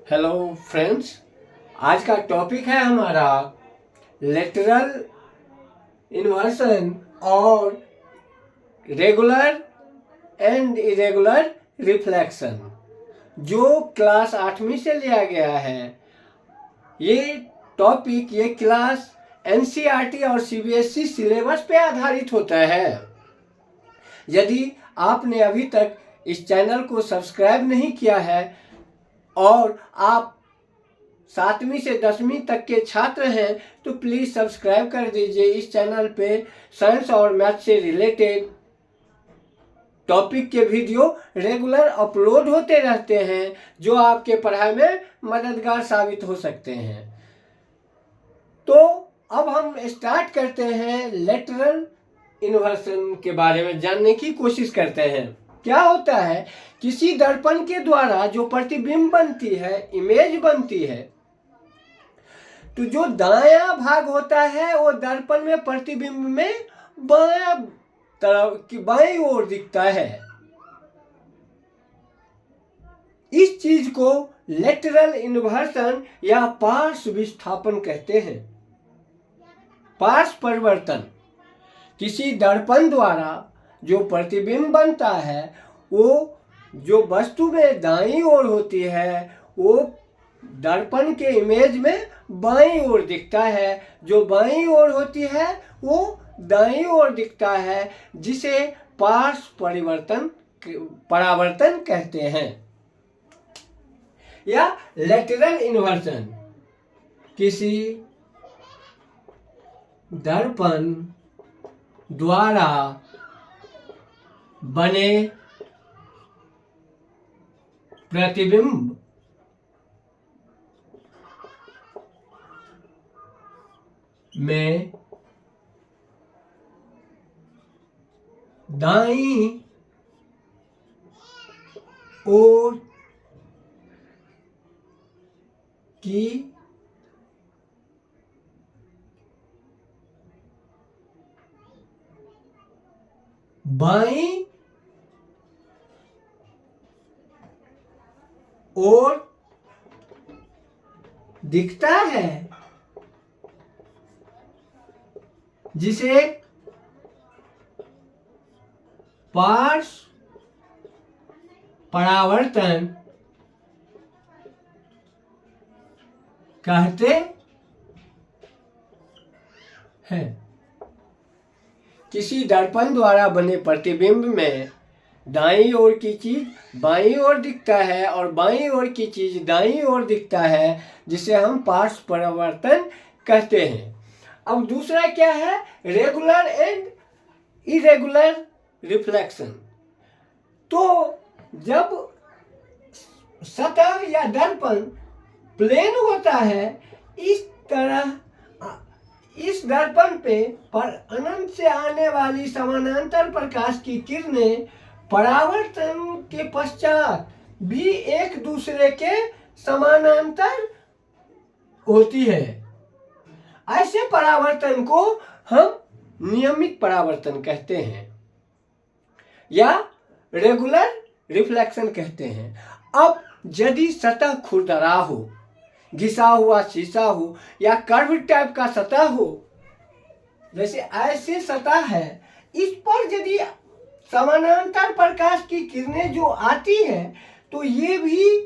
Hello friends, आज का topic है हमारा लेटरल इन्वर्सन और रेगुलर एंड इरेगुलर रिफ्लेक्शन, जो क्लास 8वीं से लिया गया है। ये टॉपिक ये क्लास एनसीईआरटी और सीबीएसई सिलेबस पे आधारित होता है। यदि आपने अभी तक इस चैनल को सब्सक्राइब नहीं किया है और आप 7वीं से 10वीं तक के छात्र हैं तो प्लीज़ सब्सक्राइब कर दीजिए। इस चैनल पे साइंस और मैथ से रिलेटेड टॉपिक के वीडियो रेगुलर अपलोड होते रहते हैं, जो आपके पढ़ाई में मददगार साबित हो सकते हैं। तो अब हम स्टार्ट करते हैं, लेटरल इन्वर्सन के बारे में जानने की कोशिश करते हैं। क्या होता है, किसी दर्पण के द्वारा जो प्रतिबिंब बनती है, इमेज बनती है, तो जो दायां भाग होता है वो दर्पण में प्रतिबिंब में बायां तरफ की बाईं ओर दिखता है। इस चीज को लेटरल इन्वर्सन या पार्श्व विस्थापन कहते हैं। पार्श्व परिवर्तन, किसी दर्पण द्वारा जो प्रतिबिंब बनता है वो जो वस्तु में दाईं ओर होती है वो दर्पण के इमेज में बाईं ओर दिखता है। जो बाईं ओर होती है वो दाईं ओर दिखता है, जिसे पार्श्व परावर्तन कहते हैं। या लेटरल इन्वर्सन, किसी दर्पण द्वारा बने प्रतिबिंब में दाईं ओर की बाईं ओर दिखता है, जिसे पार्श्व परावर्तन कहते हैं। किसी दर्पण द्वारा बने प्रतिबिंब में दाईं ओर की चीज बाईं ओर दिखता है और बाईं ओर की चीज दाईं ओर दिखता है, जिसे हम पार्श्व परावर्तन कहते हैं। अब दूसरा क्या है, रेगुलर एंड इरेगुलर रिफ्लेक्शन। तो जब सतह या दर्पण प्लेन होता है, इस तरह इस दर्पण पे पर अनंत से आने वाली समानांतर प्रकाश की किरणें परावर्तन के पश्चात भी एक दूसरे के समानांतर होती है। ऐसे परावर्तन को हम नियमित परावर्तन कहते हैं या रेगुलर रिफ्लेक्शन कहते हैं। अब यदि सतह खुरदरा हो, घिसा हुआ शीशा हो या कर्व टाइप का सतह हो, जैसे ऐसे सतह है, इस पर यदि समानांतर प्रकाश की किरणें जो आती है तो ये भी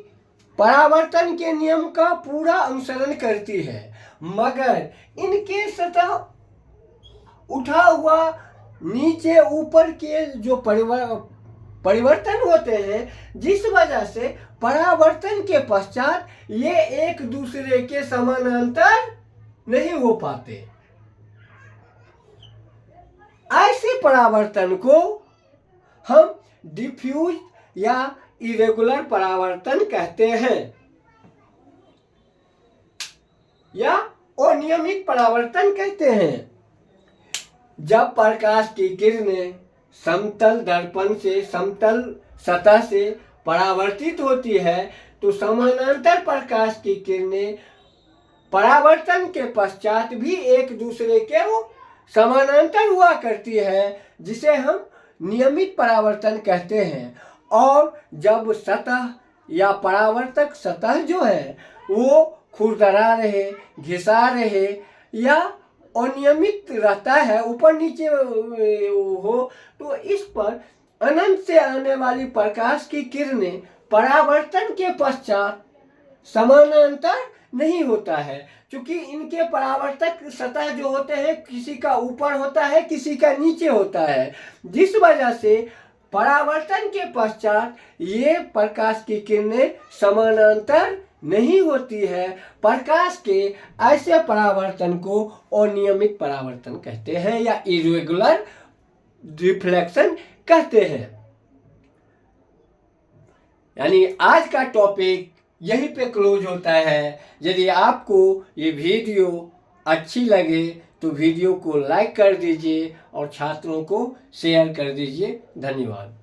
परावर्तन के नियम का पूरा अनुसरण करती है, मगर इनके सतह उठा हुआ नीचे ऊपर के जो परिवर्तन होते हैं, जिस वजह से परावर्तन के पश्चात ये एक दूसरे के समानांतर नहीं हो पाते। ऐसे परावर्तन को हम डिफ्यूज या इरेगुलर परावर्तन कहते हैं या अनियमित परावर्तन कहते हैं। जब प्रकाश की किरणें समतल दर्पण से समतल सतह से परावर्तित होती है तो समानांतर प्रकाश की किरणें परावर्तन के पश्चात भी एक दूसरे के समानांतर हुआ करती है, जिसे हम नियमित परावर्तन कहते हैं। और जब सतह या परावर्तक सतह जो है वो खुरदरा रहे, घिसा रहे या अनियमित रहता है, ऊपर नीचे हो, तो इस पर अनंत से आने वाली प्रकाश की किरणें परावर्तन के पश्चात समानांतर नहीं होता है, क्योंकि इनके परावर्तक सतह जो होते हैं किसी का ऊपर होता है, किसी का नीचे होता है, जिस वजह से परावर्तन के पश्चात ये प्रकाश की किरणें समानांतर नहीं होती है। प्रकाश के ऐसे परावर्तन को अनियमित परावर्तन कहते हैं या इरेगुलर रिफ्लेक्शन कहते हैं। यानी आज का टॉपिक यहीं पे क्लोज होता है। यदि आपको ये वीडियो अच्छी लगे तो वीडियो को लाइक कर दीजिए और छात्रों को शेयर कर दीजिए। धन्यवाद।